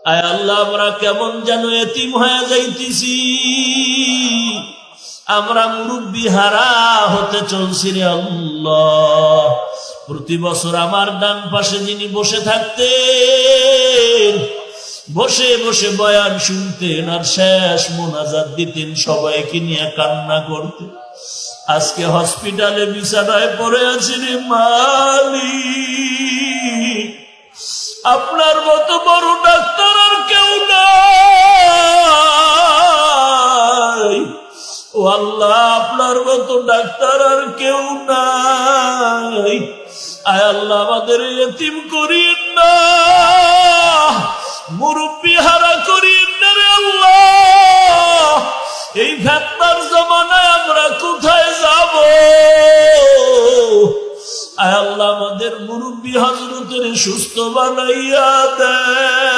আয় আল্লাহ, আমরা কেমন যেন এতিম হয়ে যাইতেছি, আমরা মুরব্বি হারা হতে চলছি রে আল্লাহ। প্রতি বছর আমার ডান পাশে যিনি বসে থাকতেন, বসে বসে বয়ান শুনতেন আর শেষ মোনাজাত দিতেন, সবাইকে নিয়ে কান্না করতেন, আজকে হসপিটালে বিছানায় পড়ে আছি রে মালিক। আপনার মতো বড় ডাক্তার আর কেউ নাই। ও আল্লাহ, আপনার মতো ডাক্তার আর কেউ নাই। আয় আল্লাহ, আমাদের এতিম করিয়েন না, মুরব্বি হারা করিয়েন না রে আল্লাহ। এই ফেতনার জমানায় আমরা কোথায় যাব? আয় আল্লাহ, আমাদের মুরব্বি হযরতের সুস্থ বানাইয়া দেন।